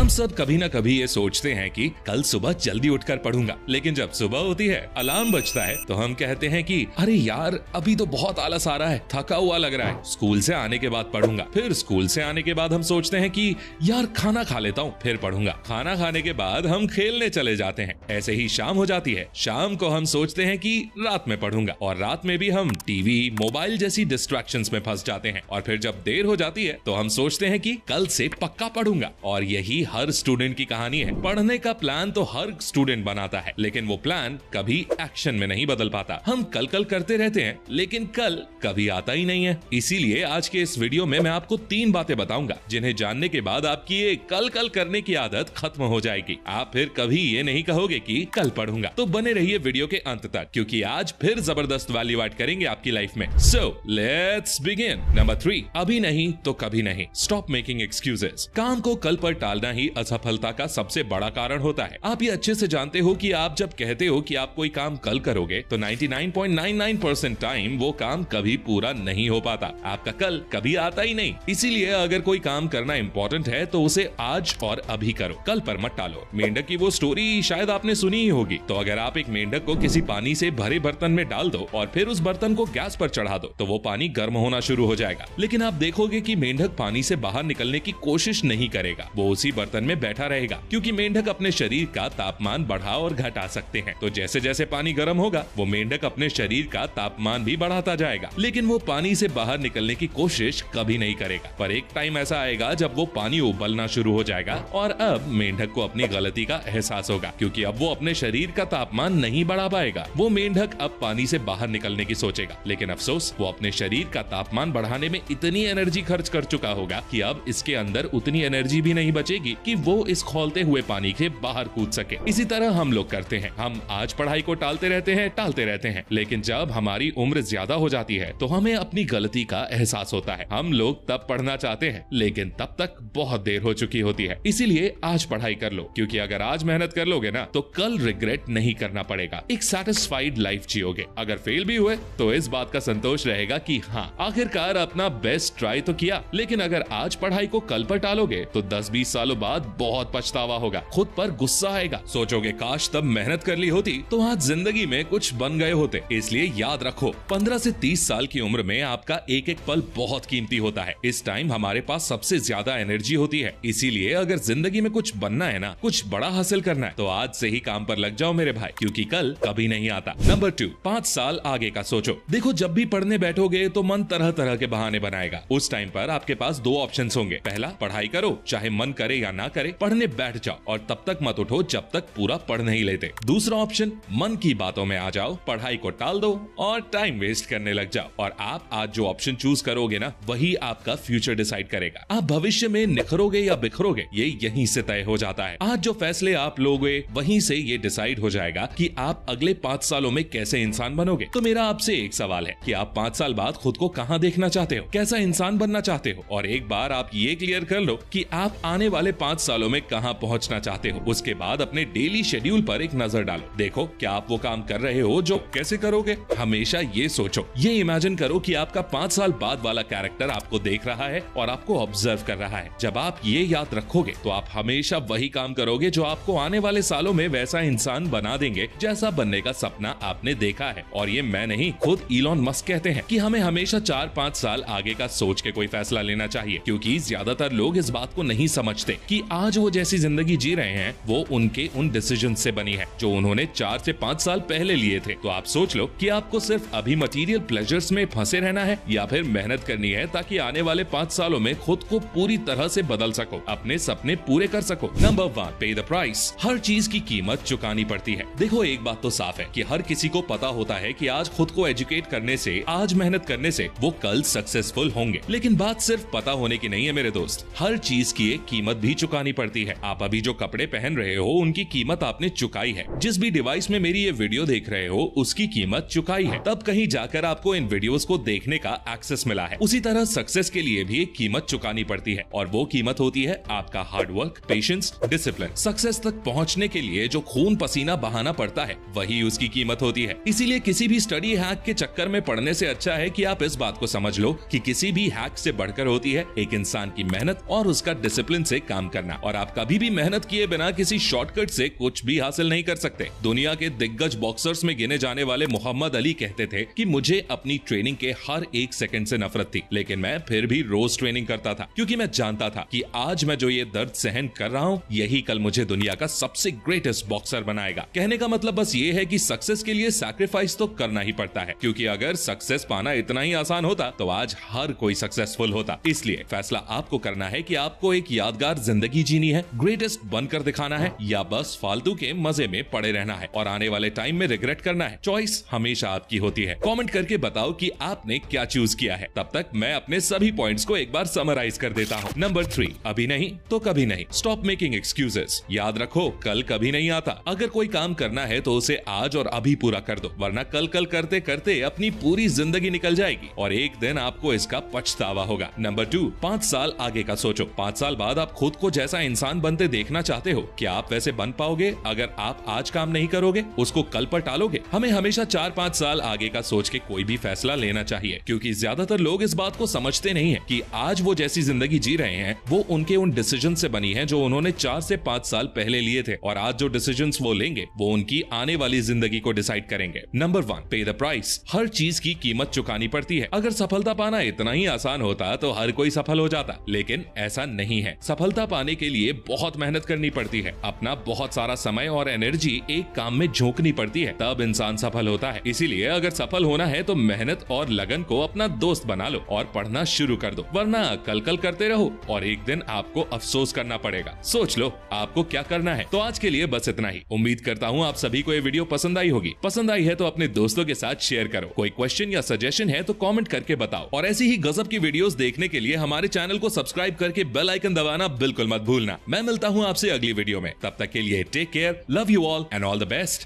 हम सब कभी ना कभी ये सोचते हैं कि कल सुबह जल्दी उठकर पढ़ूंगा, लेकिन जब सुबह होती है, अलार्म बजता है, तो हम कहते हैं कि अरे यार अभी तो बहुत आलस आ रहा है, थका हुआ लग रहा है, स्कूल से आने के बाद पढ़ूंगा। फिर स्कूल से आने के बाद हम सोचते हैं कि यार खाना खा लेता हूँ, फिर पढ़ूंगा। खाना खाने के बाद हम खेलने चले जाते हैं। ऐसे ही शाम हो जाती है, शाम को हम सोचते हैं कि रात में पढ़ूंगा, और रात में भी हम टीवी, मोबाइल जैसी डिस्ट्रैक्शंस में फंस जाते हैं। और फिर जब देर हो जाती है तो हम सोचते हैं कि कल से पक्का पढ़ूंगा। और यही हर स्टूडेंट की कहानी है। पढ़ने का प्लान तो हर स्टूडेंट बनाता है, लेकिन वो प्लान कभी एक्शन में नहीं बदल पाता। हम कल कल करते रहते हैं, लेकिन कल कभी आता ही नहीं है। इसीलिए आज के इस वीडियो में मैं आपको 3 बातें बताऊंगा, जिन्हें जानने के बाद आपकी ये कल कल करने की आदत खत्म हो जाएगी। आप फिर कभी ये नहीं कहोगे कि कल पढ़ूंगा। तो बने रहिए वीडियो के अंत तक, क्योंकि आज फिर जबरदस्त वैल्यू ऐड करेंगे आपकी लाइफ में। So let's begin. नंबर 3, अभी नहीं तो कभी नहीं। Stop making excuses. काम को कल पर टालना ही असफलता का सबसे बड़ा कारण होता है। आप ये अच्छे से जानते हो कि आप जब कहते हो कि आप कोई काम कल करोगे, तो 99.99% टाइम वो काम कभी पूरा नहीं हो पाता। आपका कल कभी आता ही नहीं। इसीलिए अगर कोई काम करना इंपॉर्टेंट है तो उसे आज और अभी करो, कल पर मत टालो। मेंढक की वो स्टोरी शायद आपने सुनी ही होगी। तो अगर आप एक मेंढक को किसी पानी से भरे बर्तन में डाल दो और फिर उस बर्तन को गैस पर चढ़ा दो, तो वो पानी गर्म होना शुरू हो जाएगा। लेकिन आप देखोगे कि मेंढक पानी से बाहर निकलने की कोशिश नहीं करेगा, वो उसी बर्तन में बैठा रहेगा, क्योंकि मेंढक अपने शरीर का तापमान बढ़ा और घटा सकते हैं। तो जैसे जैसे पानी गर्म होगा, वो मेंढक अपने शरीर का तापमान भी बढ़ाता जाएगा, लेकिन वो पानी से बाहर निकलने की कोशिश कभी नहीं करेगा। पर एक टाइम ऐसा आएगा जब वो पानी उबलना शुरू हो जाएगा, और अब मेंढक को अपनी गलती का एहसास होगा, क्योंकि अब वो अपने शरीर का तापमान नहीं बढ़ा पाएगा। वो मेंढक अब पानी से बाहर निकलने की सोचेगा, लेकिन अफसोस वो अपने शरीर का तापमान बढ़ाने में इतनी एनर्जी खर्च कर चुका होगा कि अब इसके अंदर उतनी एनर्जी भी नहीं बचेगी कि वो इस खौलते हुए पानी के बाहर कूद सके। इसी तरह हम लोग करते हैं। हम आज पढ़ाई को टालते रहते हैं, लेकिन जब हमारी उम्र ज्यादा हो जाती है तो हमें अपनी गलती का एहसास होता है। हम लोग तब पढ़ना चाहते हैं, लेकिन तब तक बहुत देर हो चुकी होती है। इसीलिए आज पढ़ाई कर लो, क्योंकि अगर आज मेहनत कर लोगे ना, तो कल रिग्रेट नहीं करना पड़ेगा। एक सेटिस्फाइड लाइफ जियोगे। अगर फेल भी हुए तो इस बात का संतोष रहेगा कि हाँ, आखिरकार अपना बेस्ट ट्राई तो किया। लेकिन अगर आज पढ़ाई को कल पर टालोगे तो 10-20 सालों बाद बहुत पछतावा होगा, खुद पर गुस्सा आएगा। सोचोगे काश तब मेहनत कर ली होती तो आज जिंदगी में कुछ बन गए होते। इसलिए याद रखो, 15 से 30 साल की उम्र में आपका एक एक पल बहुत कीमती होता है। इस टाइम हमारे पास सबसे ज्यादा एनर्जी होती है। इसीलिए अगर जिंदगी में कुछ बनना है ना, कुछ बड़ा हासिल करना है, तो आज से ही काम पर लग जाओ मेरे भाई, क्योंकि कल कभी नहीं आता। नंबर 2, 5 साल आगे का सोचो। देखो, जब भी पढ़ने बैठोगे तो मन तरह तरह के बहाने बनाएगा। उस टाइम पर आपके पास 2 ऑप्शंस होंगे। पहला, पढ़ाई करो, चाहे मन करे या ना करे, पढ़ने बैठ जाओ और तब तक मत उठो जब तक पूरा पढ़ नहीं लेते। दूसरा ऑप्शन, मन की बातों में आ जाओ, पढ़ाई को टाल दो और टाइम वेस्ट करने लग जाओ। और आप आज जो ऑप्शन चूज करोगे ना, वही आपका फ्यूचर डिसाइड करेगा। आप भविष्य में निखरोगे या बिखरोगे, ये यहीं से तय हो जाता है। आज जो फैसले आप लोगे, वहीं से ये डिसाइड हो जाएगा कि आप अगले 5 सालों में कैसे इंसान बनोगे। तो मेरा आपसे एक सवाल है कि आप 5 साल बाद खुद को कहां देखना चाहते हो, कैसा इंसान बनना चाहते हो। और एक बार आप ये क्लियर कर लो कि आप आने वाले 5 सालों में कहां पहुंचना चाहते हो, उसके बाद अपने डेली शेड्यूल पर एक नजर डालो। देखो, क्या आप वो काम कर रहे हो जो कैसे करोगे। हमेशा ये सोचो, ये इमेजिन करो कि आपका 5 साल बाद वाला कैरेक्टर आपको देख रहा है और आपको ऑब्जर्व कर रहा है। जब आप ये याद रखोगे तो आप हमेशा वही काम करोगे जो आपको आने वाले सालों में वैसा इंसान बना देंगे जैसा बनने का सपना आपने देखा है। और ये मैं नहीं, खुद इलॉन मस्क कहते हैं कि हमें हमेशा 4-5 साल आगे का सोच के कोई फैसला लेना चाहिए, क्योंकि ज्यादातर लोग इस बात को नहीं समझते कि आज वो जैसी जिंदगी जी रहे हैं वो उनके उन डिसीजन से बनी है जो उन्होंने 4 से 5 साल पहले लिए थे। तो आप सोच लो कि आपको सिर्फ अभी मटेरियल प्लेजर्स में फंसे रहना है या फिर मेहनत करनी है ताकि आने वाले 5 सालों में खुद को पूरी तरह से बदल सको, अपने सपने पूरे कर सको। नंबर 1, पे द प्राइस। हर चीज की कीमत चुकानी पड़ती है। देखो, एक बात तो साफ है कि हर किसी को पता होता है कि आज खुद को एजुकेट करने से, आज मेहनत करने से वो कल सक्सेसफुल होंगे। लेकिन बात सिर्फ पता होने की नहीं है मेरे दोस्त, हर चीज की एक कीमत भी चुकानी पड़ती है। आप अभी जो कपड़े पहन रहे हो उनकी कीमत आपने चुकाई है। जिस भी डिवाइस में मेरी ये वीडियो देख रहे हो उसकी कीमत चुकाई है, तब कहीं जाकर आपको इन वीडियोस को देखने का एक्सेस मिला है। उसी तरह सक्सेस के लिए भी एक कीमत चुकानी पड़ती है, और वो कीमत होती है आपका हार्डवर्क, पेशेंस, डिसिप्लिन। सक्सेस तक पहुंचने के लिए जो खून पसीना बहाना पड़ता है वही उसकी कीमत होती है। इसीलिए किसी भी स्टडी हैक के चक्कर में पड़ने से अच्छा है कि आप इस बात को समझ लो कि किसी भी हैक से बढ़कर होती है एक इंसान की मेहनत और उसका डिसिप्लिन से काम करना, और आप कभी भी मेहनत किए बिना किसी शॉर्टकट से कुछ भी हासिल नहीं कर सकते। दुनिया के दिग्गज बॉक्सर्स में गिने जाने वाले मोहम्मद अली कहते थे कि मुझे अपनी ट्रेनिंग के हर एक सेकंड से नफरत थी, लेकिन मैं फिर भी रोज ट्रेनिंग करता था, क्योंकि मैं जानता था कि आज मैं जो ये दर्द सहन कर रहा हूँ, यही कल मुझे दुनिया का सबसे ग्रेटेस्ट बॉक्सर बनाएगा। कहने का मतलब बस ये है कि सक्सेस के लिए सैक्रिफाइस तो करना ही पड़ता है, क्योंकि अगर सक्सेस पाना इतना ही आसान होता तो आज हर कोई सक्सेसफुल होता। इसलिए फैसला आपको करना है कि आपको एक यादगार जिंदगी जीनी है, ग्रेटेस्ट बनकर दिखाना है, या बस फालतू के मजे में पड़े रहना है और आने वाले टाइम में रिग्रेट करना है। चॉइस हमेशा आपकी होती है। कमेंट करके बताओ कि आपने क्या चूज किया है। तब तक मैं अपने सभी पॉइंट्स को एक बार समराइज कर देता हूँ। नंबर 3, अभी नहीं तो कभी नहीं। Stop making excuses. याद रखो, कल कभी नहीं आता। अगर कोई काम करना है तो उसे आज और अभी पूरा कर दो, वरना कल कल करते करते अपनी पूरी जिंदगी निकल जाएगी और एक दिन आपको इसका पछतावा होगा। नंबर 2, 5 साल आगे का सोचो। 5 साल बाद आप खुद को जैसा इंसान बनते देखना चाहते हो, क्या आप वैसे बन पाओगे अगर आप आज काम नहीं करोगे, उसको कल पर टालोगे? हमें हमेशा 4-5 साल आगे का सोच के कोई भी फैसला लेना चाहिए, क्योंकि ज्यादातर लोग इस बात को समझते नहीं है कि आज वो जैसी जिंदगी जी रहे हैं वो उनके उन डिसीजन से बनी है जो उन्होंने 4 से 5 साल पहले लिए थे, और आज जो डिसीजंस वो लेंगे वो उनकी आने वाली जिंदगी को डिसाइड करेंगे। नंबर 1, पे द प्राइस। हर चीज की कीमत चुकानी पड़ती है। अगर सफलता पाना इतना ही आसान होता तो हर कोई सफल हो जाता, लेकिन ऐसा नहीं है। सफलता पाने के लिए बहुत मेहनत करनी पड़ती है, अपना बहुत सारा समय और एनर्जी एक काम में झोंकनी पड़ती है, तब इंसान सफल होता है। इसीलिए अगर सफल होना है तो मेहनत और लगन को अपना दोस्त बना लो और पढ़ना शुरू कर दो, वरना कल कल करते रहो और एक दिन आपको अफसोस करना पड़ेगा। सोच लो आपको क्या करना है। तो आज के लिए बस इतना ही। उम्मीद करता हूँ आप सभी को ये वीडियो पसंद आई होगी। पसंद आई है तो अपने दोस्तों के साथ शेयर करो। कोई क्वेश्चन या सजेशन है तो कमेंट करके बताओ, और ऐसी ही गजब की वीडियोस देखने के लिए हमारे चैनल को सब्सक्राइब करके बेल आइकन दबाना बिल्कुल मत भूलना। मैं मिलता हूँ आपसे अगली वीडियो में, तब तक के लिए take care, love you all and all the best.